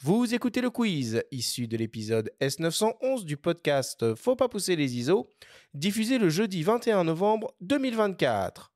Vous écoutez le quiz, issu de l'épisode S911 du podcast Faut pas pousser les ISO, diffusé le jeudi 21 novembre 2024.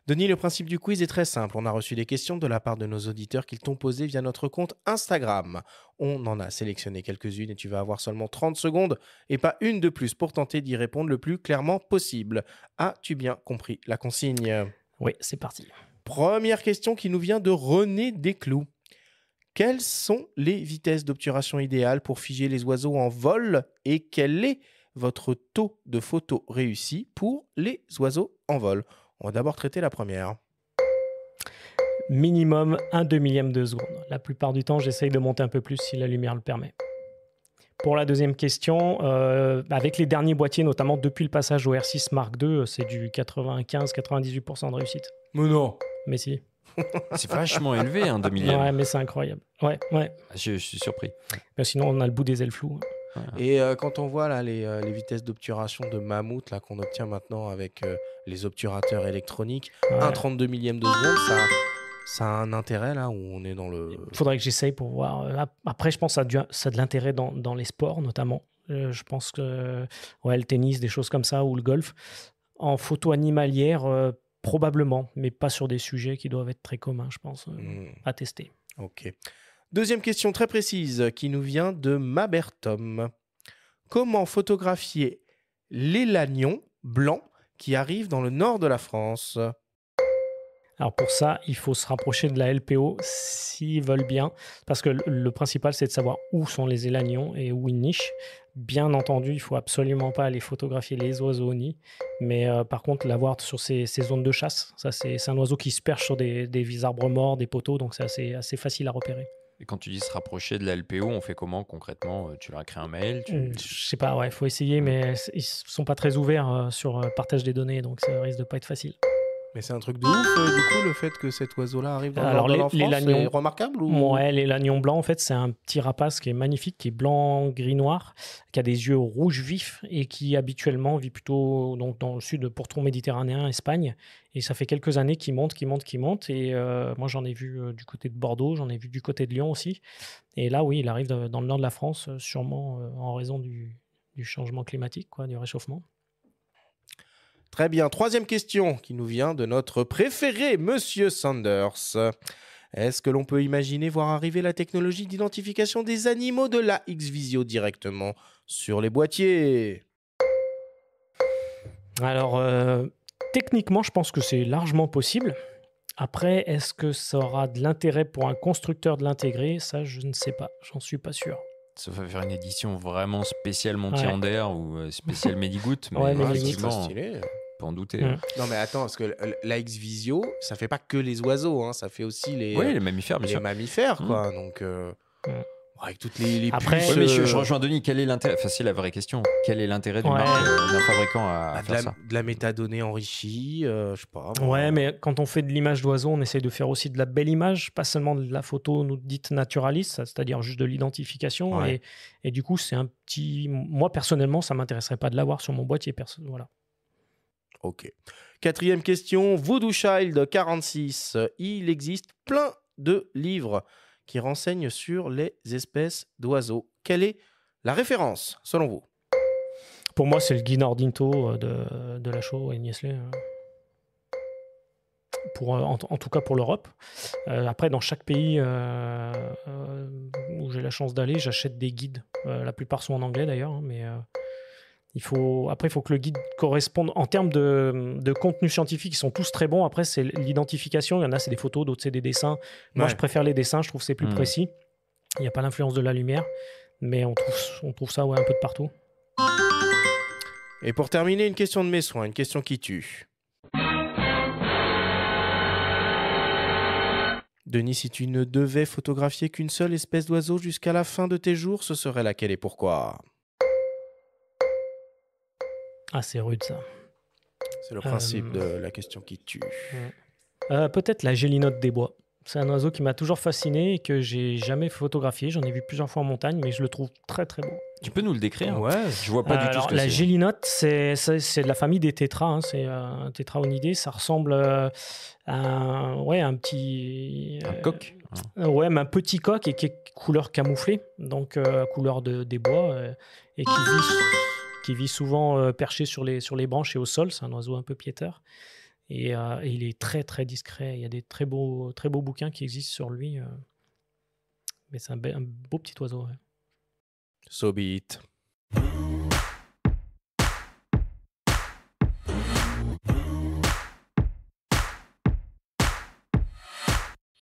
Denis, le principe du quiz est très simple. On a reçu des questions de la part de nos auditeurs qu'ils t'ont posées via notre compte Instagram. On en a sélectionné quelques-unes et tu vas avoir seulement 30 secondes et pas une de plus pour tenter d'y répondre le plus clairement possible. As-tu bien compris la consigne ? Oui, c'est parti. Première question qui nous vient de René Desclous. Quelles sont les vitesses d'obturation idéales pour figer les oiseaux en vol et quel est votre taux de photo réussi pour les oiseaux en vol ? On va d'abord traiter la première. Minimum 1/2 de seconde. La plupart du temps, j'essaye de monter un peu plus si la lumière le permet. Pour la deuxième question, avec les derniers boîtiers, notamment depuis le passage au R6 Mark II, c'est du 95-98% de réussite. Mais non. Mais si. C'est vachement élevé, un 2/1000. Ouais, mais c'est incroyable. Ouais. Je suis surpris. Ben, sinon, on a le bout des ailes floues. Et quand on voit là, les vitesses d'obturation de mammouth là, qu'on obtient maintenant avec les obturateurs électroniques, Ouais. 1/32 millième de seconde, ça a un intérêt là où on est dans le... Faudrait que j'essaye pour voir. Après, je pense que ça a de l'intérêt dans les sports, notamment. Je pense que le tennis, des choses comme ça, ou le golf. En photo animalière, probablement, mais pas sur des sujets qui doivent être très communs, je pense, à tester. Ok. Deuxième question très précise qui nous vient de Mabertom. Comment photographier l'élagnon blanc qui arrive dans le nord de la France ? Alors pour ça, il faut se rapprocher de la LPO s'ils veulent bien, parce que le principal, c'est de savoir où sont les élagnons et où ils nichent. Bien entendu, il ne faut absolument pas aller photographier les oiseaux au nid, mais par contre, l'avoir sur ces zones de chasse, ça c'est un oiseau qui se perche sur des arbres morts, des poteaux, donc c'est assez facile à repérer. Et quand tu dis se rapprocher de la LPO, on fait comment concrètement ? Tu leur écris un mail Je sais pas, il faut essayer, mais ils sont pas très ouverts sur le partage des données, donc ça risque de pas être facile. Mais c'est un truc de ouf, du coup, le fait que cet oiseau-là arrive dans le nord de la France, c'est remarquable ou... Ouais, l'élagnon blanc, en fait, c'est un petit rapace qui est magnifique, qui est blanc, gris, noir, qui a des yeux rouges vifs et qui habituellement vit plutôt donc, dans le sud, pourtour méditerranéen, Espagne. Et ça fait quelques années qu'il monte. Et moi, j'en ai vu du côté de Bordeaux, j'en ai vu du côté de Lyon aussi. Et là, oui, il arrive dans le nord de la France, sûrement en raison du changement climatique, du réchauffement. Très bien. Troisième question qui nous vient de notre préféré, Monsieur Sanders. Est-ce que l'on peut imaginer voir arriver la technologie d'identification des animaux de la X-Visio directement sur les boîtiers ? Alors, techniquement, je pense que c'est largement possible. Après, est-ce que ça aura de l'intérêt pour un constructeur de l'intégrer ? Ça, je ne sais pas. J'en suis pas sûr. Sauf à faire une édition vraiment spéciale Monty-Ander ou spéciale Medigout, mais Ouais, effectivement, stylé. on peut en douter. Non mais attends, parce que la X-Visio, ça fait pas que les oiseaux, hein, ça fait aussi les mammifères, bien sûr. mammifères, quoi. Donc, avec toutes les Après, puces... mais je rejoins Denis, quel est l'intérêt ? Enfin, c'est la vraie question. Quel est l'intérêt d'une marque, d'un fabricant à faire ça ? De la métadonnée enrichie, je sais pas. Ouais, mais quand on fait de l'image d'oiseau, on essaye de faire aussi de la belle image, pas seulement de la photo dite naturaliste, c'est-à-dire juste de l'identification. Ouais. Et du coup, c'est un petit... Moi, personnellement, ça m'intéresserait pas de l'avoir sur mon boîtier. Voilà. Ok. Quatrième question, Voodoo Child 46. Il existe plein de livres qui renseignent sur les espèces d'oiseaux. Quelle est la référence, selon vous ? Pour moi, c'est le Guy Nordinto de Lachaud et Niestlé. En tout cas pour l'Europe. Après, dans chaque pays où j'ai la chance d'aller, j'achète des guides. La plupart sont en anglais d'ailleurs, mais il faut que le guide corresponde. En termes de contenu scientifique, ils sont tous très bons. Après, c'est l'identification. Il y en a, c'est des photos, d'autres, c'est des dessins. Moi, je préfère les dessins. Je trouve que c'est plus précis. Il n'y a pas l'influence de la lumière, mais on trouve ça un peu de partout. Et pour terminer, une question de mes soins, une question qui tue. Denis, si tu ne devais photographier qu'une seule espèce d'oiseau jusqu'à la fin de tes jours, ce serait laquelle et pourquoi ? Ah, c'est rude ça. C'est le principe de la question qui tue. Peut-être la gélinote des bois. C'est un oiseau qui m'a toujours fasciné et que j'ai jamais photographié. J'en ai vu plusieurs fois en montagne, mais je le trouve très très beau. Tu peux nous le décrire? Ouais. Je vois pas du tout Alors, ce que la c'est. gélinote, c'est de la famille des tétras. Hein. C'est un tétraonidé. Ça ressemble à un petit. Un coq? Ouais, mais un petit coq et qui est couleur camouflée, donc couleur des bois, et qui vit souvent perché sur les branches et au sol. C'est un oiseau un peu piéteur. Et il est très très discret. Il y a des très beaux bouquins qui existent sur lui. Mais c'est un beau petit oiseau. Ouais. So be it.